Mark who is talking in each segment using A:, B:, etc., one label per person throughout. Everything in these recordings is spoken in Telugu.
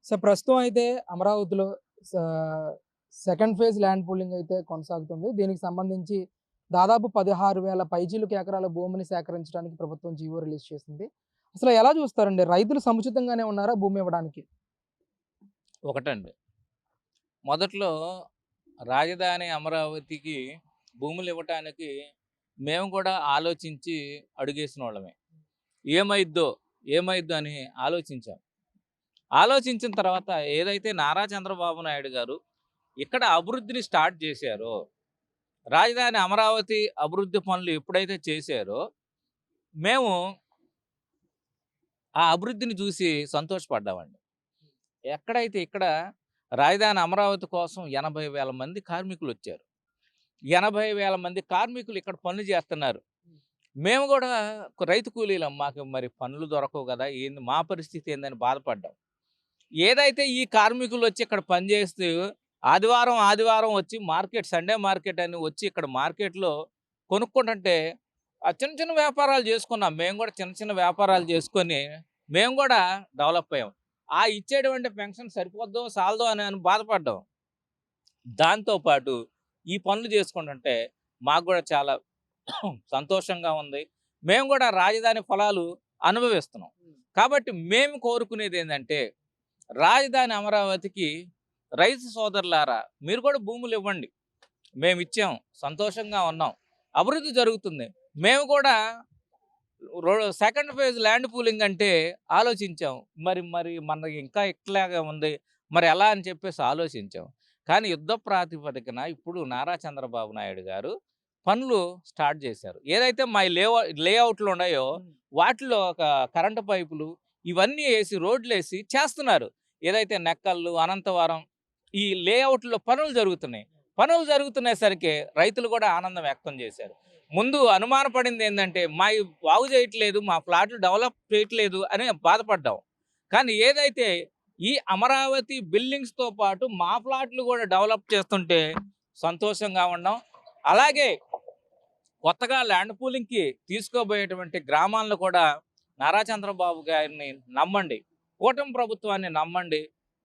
A: సో, ప్రస్తుతం అయితే అమరావతిలో సా సెకండ్ ఫేజ్ ల్యాండ్ పూలింగ్ అయితే కొనసాగుతుంది. దీనికి సంబంధించి దాదాపు 16,000 పైచిలుకు ఎకరాల భూమిని సేకరించడానికి ప్రభుత్వం జీవో రిలీజ్ చేసింది. అసలు ఎలా చూస్తారండి? రైతులు సముచితంగానే ఉన్నారా భూమి ఇవ్వడానికి?
B: ఒకటండి. మొదట్లో రాజధాని అమరావతికి భూములివ్వటానికి మేము కూడా ఆలోచించి అడుగేసినోళ్ళమే. ఏమైద్దో, ఏమైద్దో అని ఆలోచించాం. ఆలోచించిన తర్వాత ఏదైతే నారా చంద్రబాబు నాయుడు గారు ఇక్కడ అభివృద్ధిని స్టార్ట్ చేశారో, రాజధాని అమరావతి అభివృద్ధి పనులు ఎప్పుడైతే చేశారో, మేము ఆ అభివృద్ధిని చూసి సంతోషపడ్డామండి. ఎక్కడైతే ఇక్కడ రాజధాని అమరావతి కోసం 80,000 మంది కార్మికులొచ్చారు. 80,000 మంది కార్మికులు ఇక్కడ పనులు చేస్తున్నారు. మేము కూడా రైతు కూలీలం. మాకు మరి పనులు దొరకవు కదా! ఏంది మా పరిస్థితి ఏందని బాధపడ్డాం. ఏదైతే ఈ కార్మికులొచ్చి ఇక్కడ పనిచేస్తూ ఆదివారం, ఆదివారం వచ్చి మార్కెట్ సండే మార్కెట్ అని వచ్చి ఇక్కడ మార్కెట్‌లో కొనుక్కుంటుంటే చిన్న చిన్న వ్యాపారాలు చేసుకున్నాం. మేము కూడా చిన్న చిన్న వ్యాపారాలు చేసుకొని మేము కూడా డెవలప్ అయ్యాం. ఇచ్చేటువంటి పెన్షన్ సరిపోద్దో, సాలదో అని బాధపడ్డాం. దాంతో పాటు ఈ పనులు చేసుకుంటుంటే మాకు కూడా చాలా సంతోషంగా ఉంది. మేము కూడా రాజధాని ఫలాలు అనుభవిస్తున్నాం. కాబట్టి మేము కోరుకునేది ఏందంటే, రాజధాని అమరావతికి రైతు సోదరులారా మీరు కూడా భూములు ఇవ్వండి. మేమిచ్చాం. సంతోషంగా ఉన్నాం. అభివృద్ధి జరుగుతుంది. మేము కూడా సెకండ్ ఫేజ్ ల్యాండ్ పూలింగ్ అంటే ఆలోచించాం. మరి మరి మనకి ఇంకా ఇట్లాగే ఉంది. మరి ఎలా అని చెప్పేసి ఆలోచించాం. కానీ యుద్ధ ప్రాతిపదికన ఇప్పుడు నారా చంద్రబాబు నాయుడు గారు పనులు స్టార్ట్ చేశారు. ఏదైతే మా లేఅవుట్లు ఉన్నాయో వాటిలో ఒక కరెంటు పైపులు ఇవన్నీ వేసి రోడ్లేసి చేస్తున్నారు. ఏదైతే నెక్కల్లు, అనంతవరం ఈ లేఅవుట్లో పనులు జరుగుతున్నాయి. పనులు జరుగుతునేసరికి రైతులు కూడా ఆనందం వ్యక్తం చేశారు. ముందు అనుమానపడింది ఏంటంటే బాగు చేయట్లేదు, మా ఫ్లాట్లు డెవలప్ చేయట్లేదు అని బాధపడ్డాం. కానీ ఏదైతే ఈ అమరావతి బిల్డింగ్స్తో పాటు మా ఫ్లాట్లు కూడా డెవలప్ చేస్తుంటే సంతోషంగా ఉన్నాం. అలాగే కొత్తగా ల్యాండ్ పూలింగ్కి తీసుకోబోయేటువంటి గ్రామాలను కూడా నారా చంద్రబాబు గారిని నమ్మండి, కూటమి ప్రభుత్వాన్ని నమ్మండి,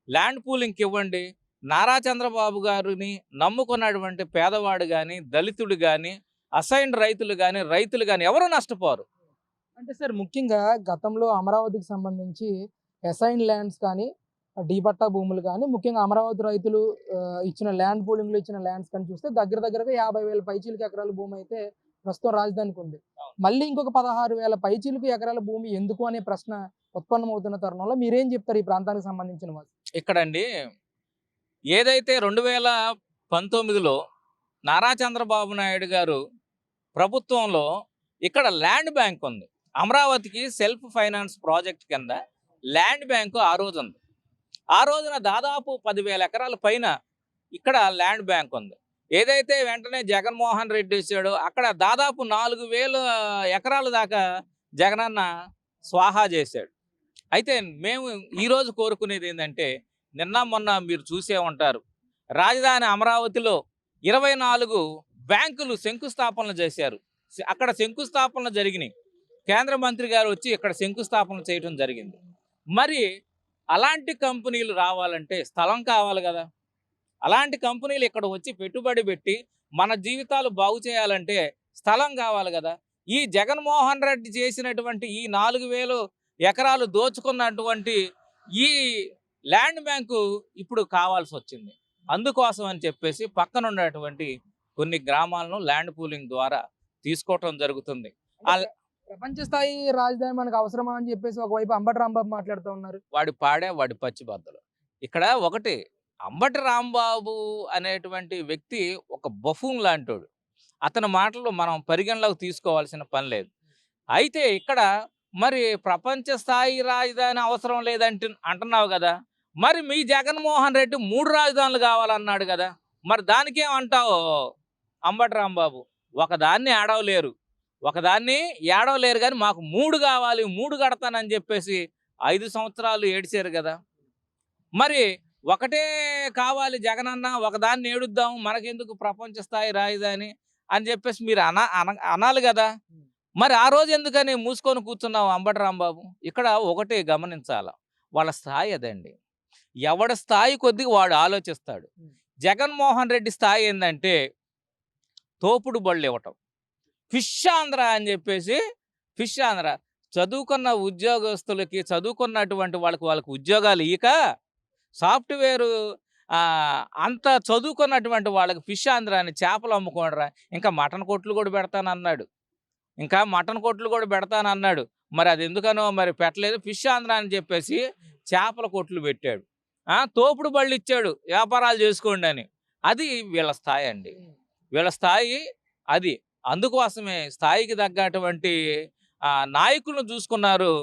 B: ల్యాండ్ పూలింగ్కి ఇవ్వండి. నారా చంద్రబాబు గారిని నమ్ముకున్నటువంటి పేదవాడు కానీ, దళితుడు కానీ, అసైన్డ్ రైతులు కానీ ఎవరు నష్టపోరు.
A: అంటే సార్ ముఖ్యంగా గతంలో అమరావతికి సంబంధించి అసైన్డ్ ల్యాండ్స్ కానీ, డీపట్టా భూములు కానీ, ముఖ్యంగా అమరావతి రైతులు ఇచ్చిన ల్యాండ్ పూలింగ్‌లో ఇచ్చిన ల్యాండ్స్ కానీ చూస్తే దగ్గరగా 50,000 పైచిలుకు ఎకరాల భూమి అయితే ప్రస్తుతం రాజధానికి ఉంది. మళ్ళీ ఇంకొక 16,000 పైచిలుకు ఎకరాల భూమి ఎందుకు అనే ప్రశ్న ఉత్పన్నమవుతున్న తరుణంలో మీరేం చెప్తారు ఈ ప్రాంతానికి సంబంధించిన వాళ్ళు?
B: ఇక్కడండి ఏదైతే 2019లో నారా చంద్రబాబు నాయుడు గారు ప్రభుత్వంలో ఇక్కడ ల్యాండ్ బ్యాంక్ ఉంది. అమరావతికి సెల్ఫ్ ఫైనాన్స్ ప్రాజెక్ట్ కింద ల్యాండ్ బ్యాంకు ఆ రోజు ఉంది. ఆ రోజున దాదాపు 10,000 ఎకరాల పైన ఇక్కడ ల్యాండ్ బ్యాంక్ ఉంది. ఏదైతే వెంటనే జగన్మోహన్ రెడ్డి ఇచ్చాడో అక్కడ దాదాపు 4,000 ఎకరాల దాకా జగనన్న స్వాహా చేశాడు. అయితే మేము ఈరోజు కోరుకునేది ఏంటంటే, నిన్న మొన్న మీరు చూసే ఉంటారు, రాజధాని అమరావతిలో 24 బ్యాంకులు శంకుస్థాపనలు చేశారు. అక్కడ శంకుస్థాపనలు జరిగినాయి. కేంద్ర మంత్రి గారు వచ్చి ఇక్కడ శంకుస్థాపన చేయడం జరిగింది. మరి అలాంటి కంపెనీలు రావాలంటే స్థలం కావాలి కదా. అలాంటి కంపెనీలు ఇక్కడ వచ్చి పెట్టుబడి పెట్టి మన జీవితాలు బాగు చేయాలంటే స్థలం కావాలి కదా. ఈ జగన్మోహన్ రెడ్డి చేసినటువంటి ఈ 4,000 ఎకరాలు దోచుకున్నటువంటి ఈ ల్యాండ్ బ్యాంకు ఇప్పుడు కావాల్సి వచ్చింది. అందుకోసం అని చెప్పేసి పక్కన ఉన్నటువంటి కొన్ని గ్రామాలను ల్యాండ్ పూలింగ్ ద్వారా తీసుకోవటం జరుగుతుంది.
A: ప్రపంచ స్థాయి రాజధాని మనకు అవసరమా అని చెప్పేసి ఒకవైపు అంబటి రాంబాబు మాట్లాడుతూ ఉన్నారు.
B: వాడి పాడే వాడి పచ్చిబద్దలు. ఇక్కడ ఒకటి, అంబటి రాంబాబు అనేటువంటి వ్యక్తి ఒక బఫూన్ లాంటోడు. అతని మాటలు మనం పరిగణలోకి తీసుకోవాల్సిన పని లేదు. అయితే ఇక్కడ మరి ప్రపంచ స్థాయి రాజధాని అవసరం అంటున్నావు కదా. మరి మీ జగన్మోహన్ రెడ్డి 3 రాజధానులు కావాలన్నాడు కదా. మరి దానికేమంటావు అంబటి రాంబాబు? ఒకదాన్ని ఏడవలేరు కానీ మాకు 3 కావాలి, 3 కడతానని చెప్పేసి 5 సంవత్సరాలు ఏడిచారు కదా. మరి ఒకటే కావాలి జగనన్న, ఒకదాన్ని ఏడుద్దాం, మనకెందుకు ప్రపంచ స్థాయి రాజధాని అని చెప్పేసి మీరు అనాలి కదా. మరి ఆ రోజు ఎందుకని మూసుకొని కూర్చున్నావు అంబటి రాంబాబు? ఇక్కడ ఒకటే గమనించాల, వాళ్ళ స్థాయి అదండి. ఎవడి స్థాయి కొద్దిగా వాడు ఆలోచిస్తాడు. జగన్మోహన్ రెడ్డి స్థాయి ఏందంటే తోపుడు బళ్ళు ఇవ్వటం, ఫిష్ ఆంధ్ర అని చెప్పేసి, ఫిష్ ఆంధ్ర చదువుకున్న ఉద్యోగస్తులకి, చదువుకున్నటువంటి వాళ్ళకి ఉద్యోగాలు ఇయ్యక సాఫ్ట్వేరు అంత చదువుకున్నటువంటి వాళ్ళకి ఫిష్ ఆంధ్ర అని చేపలు అమ్ముకోనరా, ఇంకా మటన్ కొట్లు కూడా పెడతానన్నాడు, మరి అది ఎందుకనో మరి పెట్టలేదు. ఫిష్ ఆంధ్ర అని చెప్పేసి చేపల కొట్లు పెట్టాడు, తోపుడు బళ్ళు ఇచ్చాడు వ్యాపారాలు చేసుకోండి అని. అది వీళ్ళ స్థాయి అండి, వీళ్ళ స్థాయి అది. అందుకోసమే స్థాయికి తగ్గటువంటి నాయకులను చూసుకున్నారు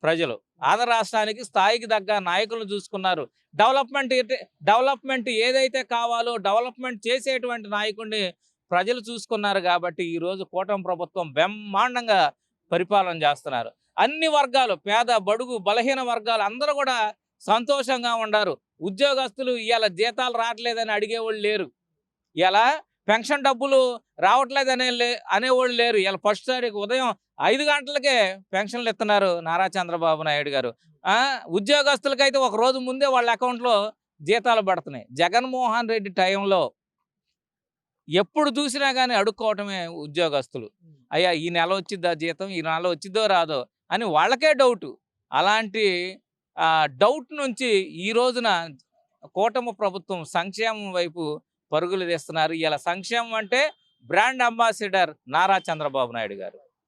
B: ప్రజలు. ఆంధ్ర రాష్ట్రానికి స్థాయికి తగ్గ నాయకులను చూసుకున్నారు. డెవలప్మెంట్ ఏదైతే కావాలో డెవలప్మెంట్ చేసేటువంటి నాయకుడిని ప్రజలు చూసుకున్నారు. కాబట్టి ఈరోజు కూటమి ప్రభుత్వం బ్రహ్మాండంగా పరిపాలన చేస్తున్నారు. అన్ని వర్గాలు, పేద బడుగు బలహీన వర్గాలు అందరూ కూడా సంతోషంగా ఉన్నారు. ఉద్యోగస్తులు ఇవాళ జీతాలు రావట్లేదని అడిగేవాళ్ళు లేరు, ఇలా పెన్షన్ డబ్బులు రావట్లేదని అనేవాళ్ళు లేరు. ఇలా ఫస్ట్ తారీఖు ఉదయం 5 గంటలకే పెన్షన్లు ఇస్తున్నారు నారా చంద్రబాబు నాయుడు గారు. ఉద్యోగస్తులకైతే ఒక రోజు ముందే వాళ్ళ అకౌంట్లో జీతాలు పడుతున్నాయి. జగన్మోహన్ రెడ్డి టైంలో ఎప్పుడు చూసినా కానీ అడుక్కోవటమే ఉద్యోగస్తులు. అయ్యా ఈ నెల వచ్చిద్దా జీతం, ఈ నెల వచ్చిద్దో రాదో అని వాళ్ళకే డౌటు. అలాంటి డౌట్ నుంచి ఈ రోజున కూటమి ప్రభుత్వం సంక్షేమం వైపు పరుగులు తీస్తున్నారు. ఇలా సంక్షేమం అంటే బ్రాండ్ అంబాసిడర్ నారా చంద్రబాబు నాయుడు గారు.